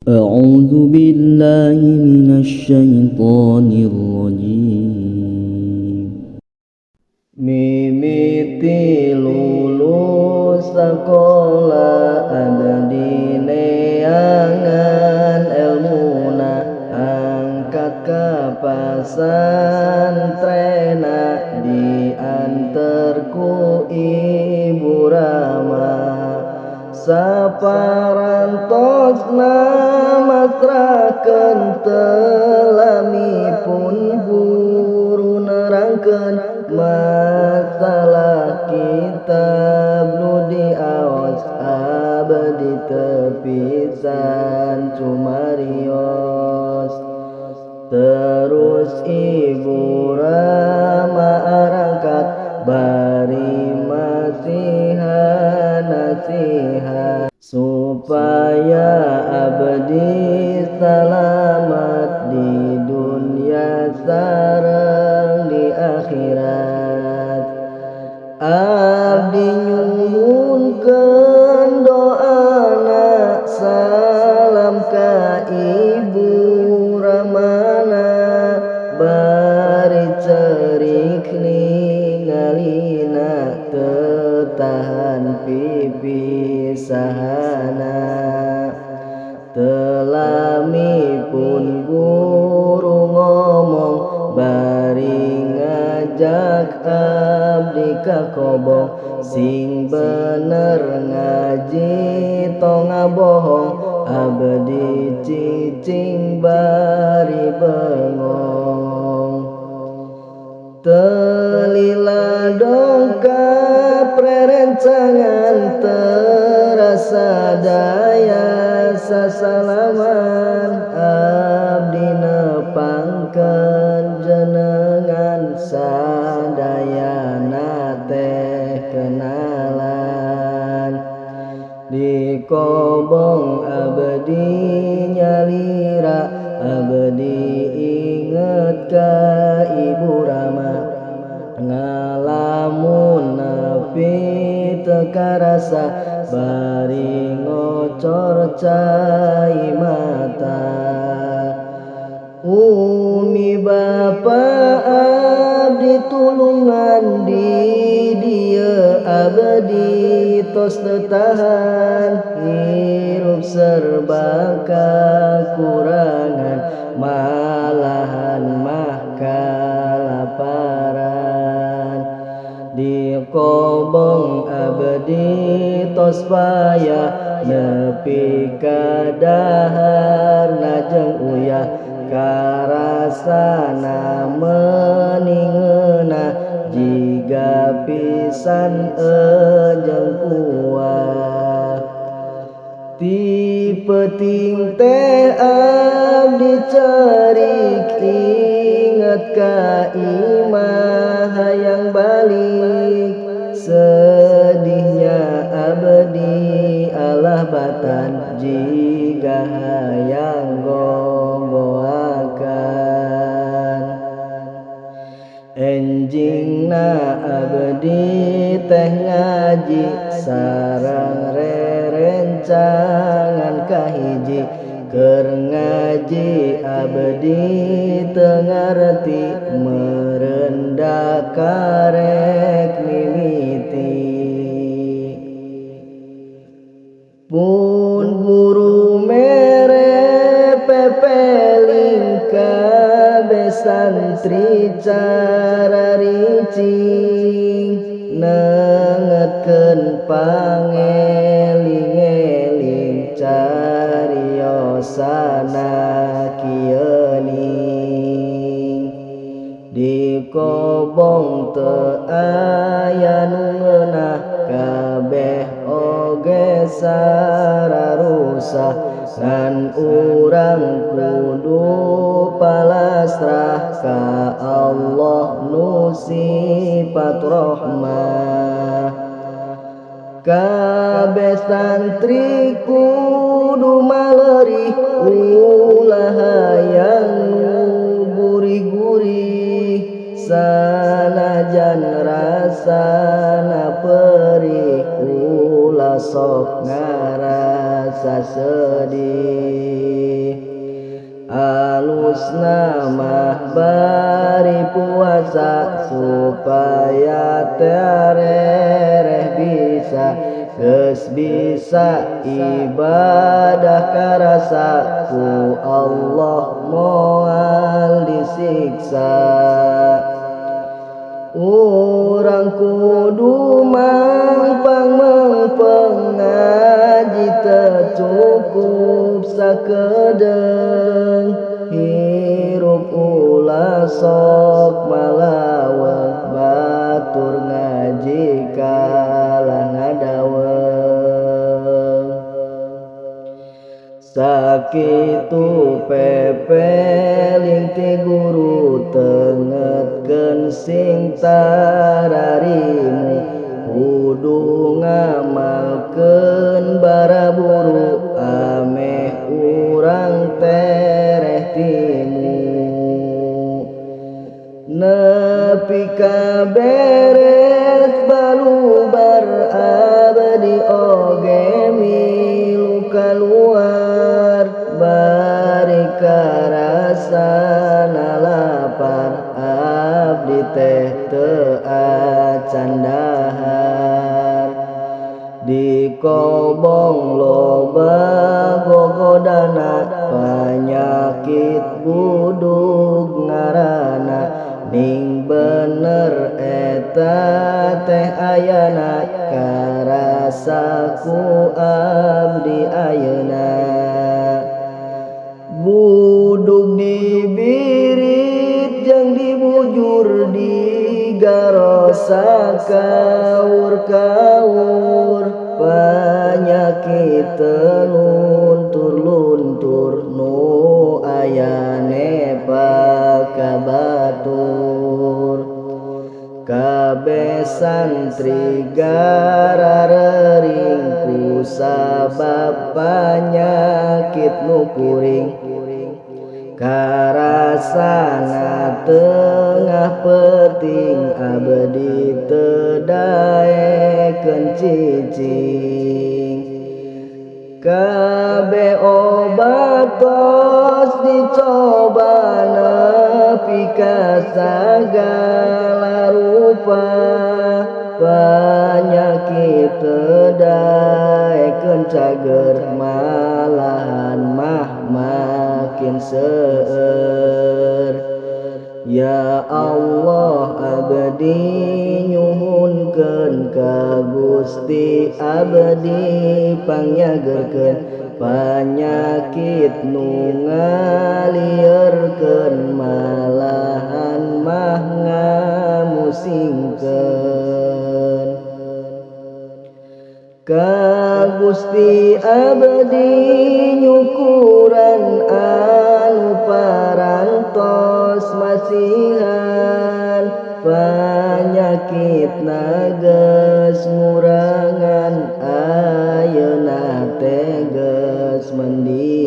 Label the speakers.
Speaker 1: أعوذ بالله من الشيطان الرجيم. Mimiti lulus sekolah abdi neangan ilmuna, angkat ke pasantrena diantarku ibu rama. Saparantosna matrakeun telamipun guru nerangkeun masalah kitab nu diaos abdi tepisan cumarios. Terus ibu rama arangkat bari nasihat supaya abdi selamat di dunia sareng di akhirat. Abdi nyuhunkeun doana salam ka ibu ramana, bari cerik ningalina tetahan pipisahana. Telamipun guru ngomong bari ngajak abdi ka kobong, sing bener ngaji tong ngabohong, abdi cicing bari bengong. Telila dongkap rerencangan terasa daya sasalaman, abdi nepangkeun jenengan sadayana teh kenalan. Di kobong abdi nyalira, abdi inget ka ibu rama, ngalamun nepi teu karasa bari ngocor cai mata. Umi bapa abdi tulungan di dieu abdi tos teu tahan, hirup serba kakurangan malahan mah kalaparan. Di kobong abdi tos payah nepi ka dahar najeng uyah, karasana meningeuna jiga pisan ejeng kuah. Ti peuting teh abdi cerik inget ka imah hayang balik, sedihnya abdi alah batan jiga hayang gonggoakan. Enjingna abdi teh ngaji sareng rerencangan kahiji, keur ngaji abdi teu ngarti merendah karek mimiti. Pun guru mere pepeling kabeh santri cara ricing, nengetkeun pangeling-eling cariosana kieu ning. Di kobong teu aya nu ngeunah, kabeh oge sararusah, ngan urang kudu palasrah ka Allah nu sifat rahmah. Kabeh santri kudu maleurih ulah hayang gurih-gurih, sanajan rasana perih ulah sok ngarasa sedih. bagusna mah bari puasa supaya terereh bisa geus bisa ibadah karasa ku Allah moal disiksa. Urang kudu mangpang ngaji teu cukup sakedeung hirup ulah sok malaweung batur ngaji kalah ngadaweung. Sakitu pepeling ti guru tengetkeun sing tararimu kudu ngamalkeun baraburu ameh urang tereh timu nepi ka beres balubar abdi oge milu kaluar bari karasana lapar abdi teh teu acan dahar dikobong loba gogodana panyakit budug ngaranna ning bener eta teh ayana karasaku abdi ayeuna budug dibirit jeung dibujur digarosa kaur-kaur panyakit luntur-luntur nu ayane pakabatur kabeh santri gararering ku sabab panyakit nu kuring karasana tengah peting abdi teu daekeun cicing kabeh obat tos dicoba nepi ka sagala rupa panyakit teu daekeun cager malahan mah makin seueur. Ya Allah abdi nyuhunkeun ka Gusti abdi pangyagerkeun panyakit nu ngalieurkeun malahan mah ngamusingkeun ka Gusti abdi nyukuran anu parantos masihan panyakit geus ngurangan ayeuna teh geus mending